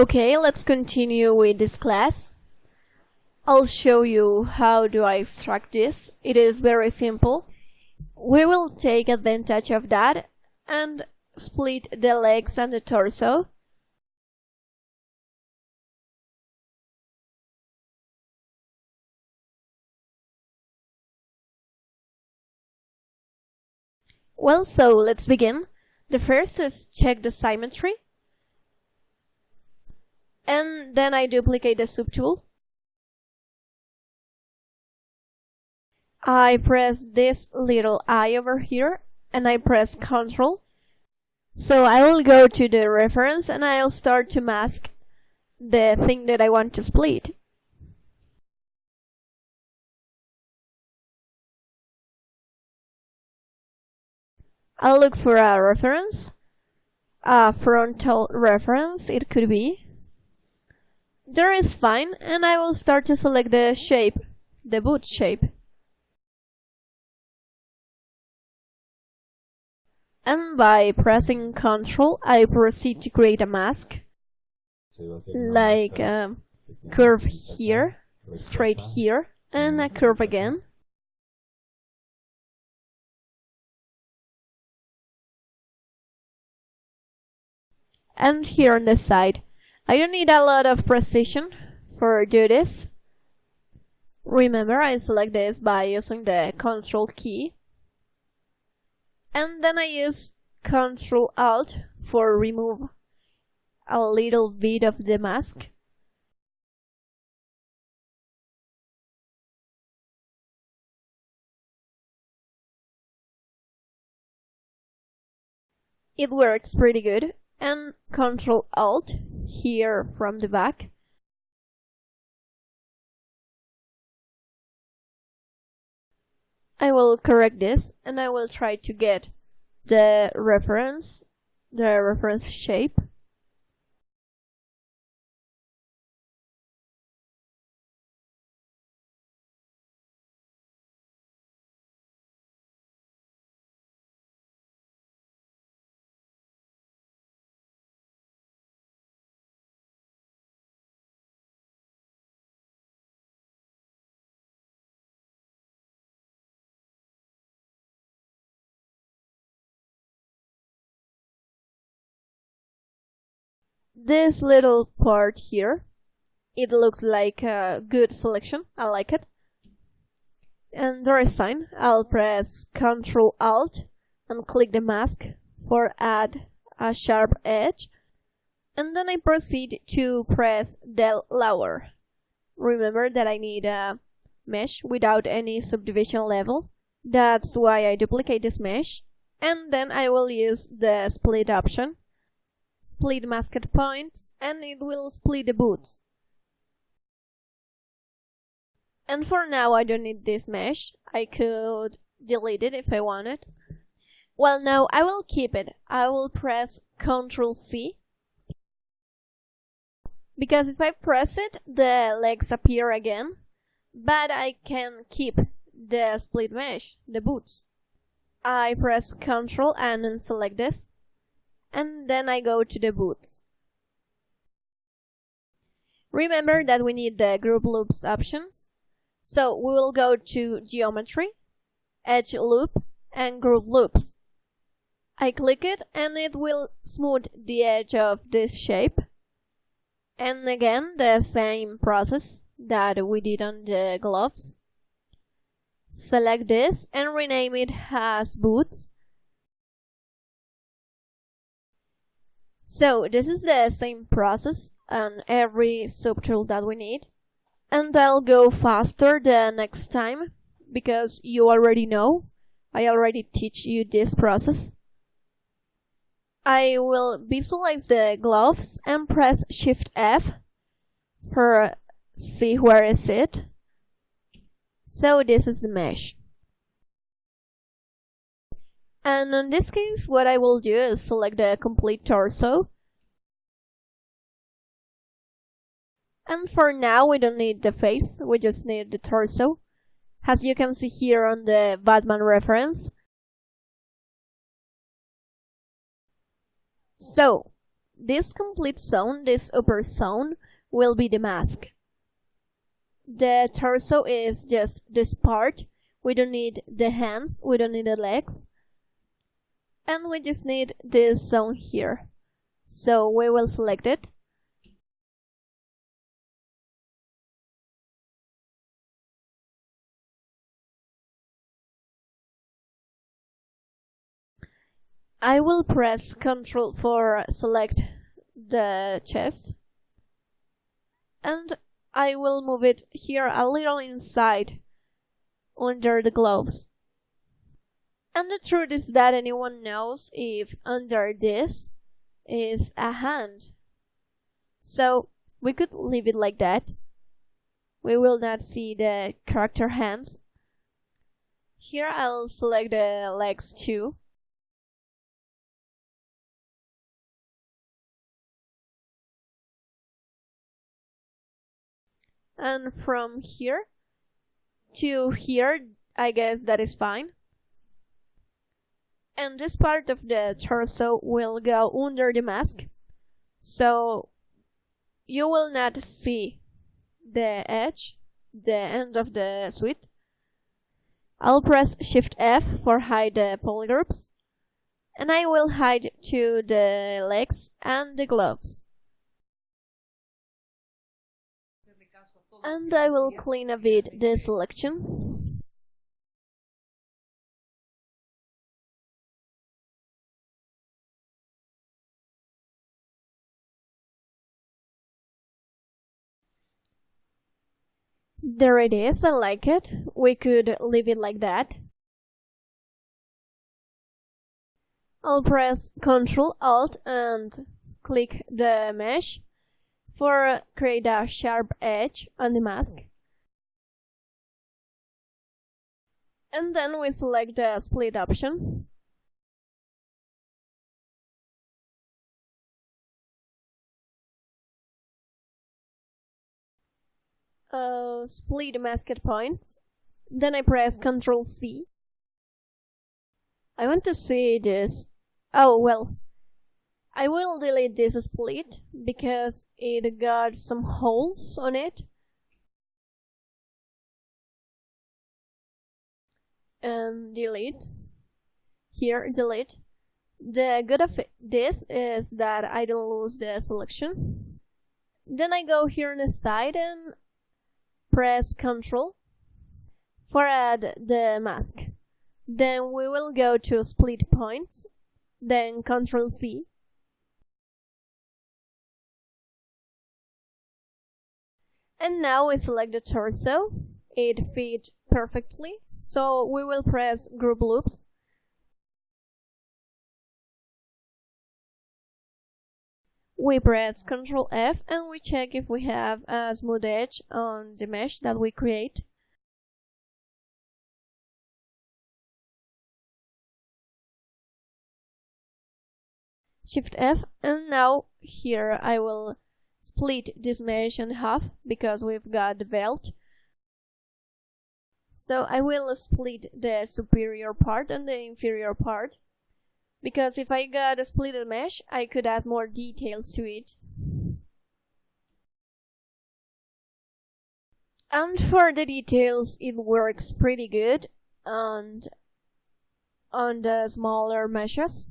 Okay, let's continue with this class. I'll show you how do I extract this. It is very simple. We will take advantage of that and split the legs and the torso. Well, so let's begin. The first is check the symmetry. And then I duplicate the subtool. I press this little eye over here and I press Ctrl. So I will go to the reference and I'll start to mask the thing that I want to split. I'll look for a reference, a frontal reference it could be. There is fine, and I will start to select the shape, the boot shape. And by pressing Ctrl, I proceed to create a mask. Like a curve here, straight here, and a curve again. And here on the side. I don't need a lot of precision for do this. Remember, I select this by using the Ctrl key. And then I use Ctrl Alt for remove a little bit of the mask. It works pretty good. And Ctrl Alt here from the back. I will correct this and I will try to get the reference shape. This little part here, it looks like a good selection. I like it. And there is fine. I'll press Ctrl Alt and click the mask for add a sharp edge. And then I proceed to press Del Lower. Remember that I need a mesh without any subdivision level. That's why I duplicate this mesh. And then I will use the split option. Split masked points, and it will split the boots. And for now I don't need this mesh. I could delete it if I wanted. Well, no, I will keep it. I will press Ctrl C. Because if I press it, the legs appear again. But I can keep the split mesh, the boots. I press Ctrl and then select this. And then I go to the boots. Remember that we need the group loops options. So we will go to Geometry, Edge Loop, and Group Loops. I click it and it will smooth the edge of this shape. And again, the same process that we did on the gloves. Select this and rename it as Boots. So this is the same process on every subtool that we need. And I'll go faster the next time because you already know. I already teach you this process. I will visualize the gloves and press Shift F for see where is it. So this is the mesh. And in this case, what I will do is select the complete torso. And for now, we don't need the face, we just need the torso. As you can see here on the Batman reference. So, this complete zone, this upper zone, will be the mask. The torso is just this part. We don't need the hands, we don't need the legs. And we just need this zone here. So we will select it. I will press Ctrl for select the chest. And I will move it here a little inside, under the gloves. And the truth is that anyone knows if under this is a hand. So we could leave it like that. We will not see the character hands. Here I'll select the legs too. And from here to here, I guess that is fine. And this part of the torso will go under the mask. So you will not see the edge, the end of the suit. I'll press Shift F for hide the polygroups. And I will hide to the legs and the gloves. And I will clean a bit the selection. There it is, I like it. We could leave it like that. I'll press Ctrl Alt and click the mesh for create a sharp edge on the mask. And then we select the split option. Split masked points. Then I press Ctrl C. I want to see this. Oh, well. I will delete this split because it got some holes on it. And delete. Here, delete. The good of this is that I don't lose the selection. Then I go here on the side and press Ctrl for add the mask. Then we will go to split points, then Ctrl C. And now we select the torso. It fits perfectly, so we will press Group Loops. We press Ctrl F and we check if we have a smooth edge on the mesh that we create. Shift F, and now here I will split this mesh in half because we've got the belt. So I will split the superior part and the inferior part, because if I got a split mesh, I could add more details to it. And for the details, it works pretty good and on the smaller meshes.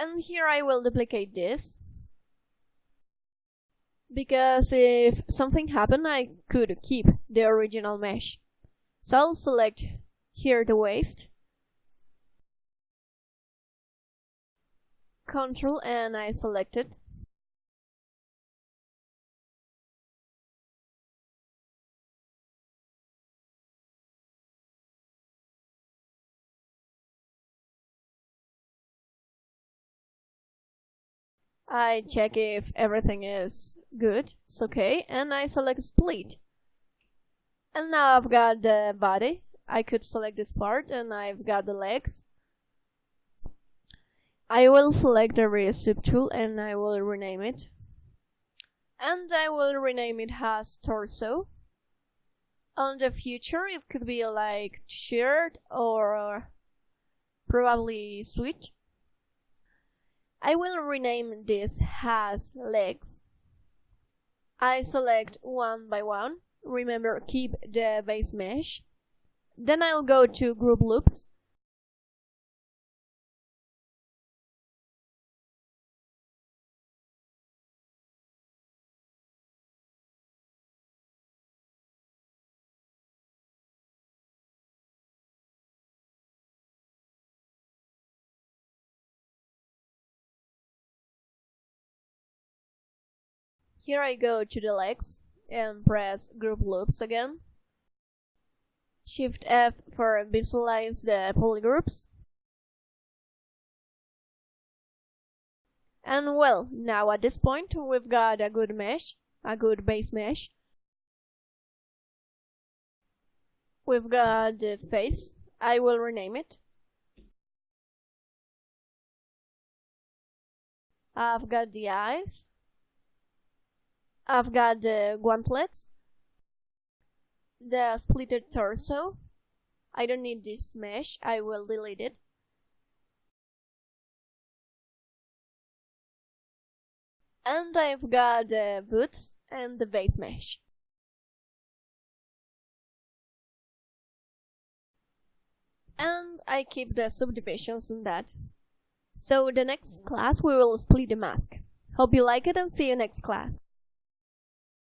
And here I will duplicate this, because if something happened, I could keep the original mesh. So I'll select here the waist, Ctrl and I select it. I check if everything is good, it's okay, and I select split. And now I've got the body. I could select this part and I've got the legs. I will select the resub tool and I will rename it. And I will rename it as torso. On the future, it could be like t-shirt or probably switch. I will rename this as legs. I select one by one. Remember, keep the base mesh. Then I'll go to group loops. Here I go to the legs and press group loops again. Shift F for visualize the polygroups. And well, now at this point we've got a good mesh, a good base mesh. We've got the face. I will rename it. I've got the eyes. I've got the gauntlets. The splitted torso. I don't need this mesh, I will delete it. And I've got the boots and the base mesh. And I keep the subdivisions in that. So the next class we will split the mask. Hope you like it and see you next class.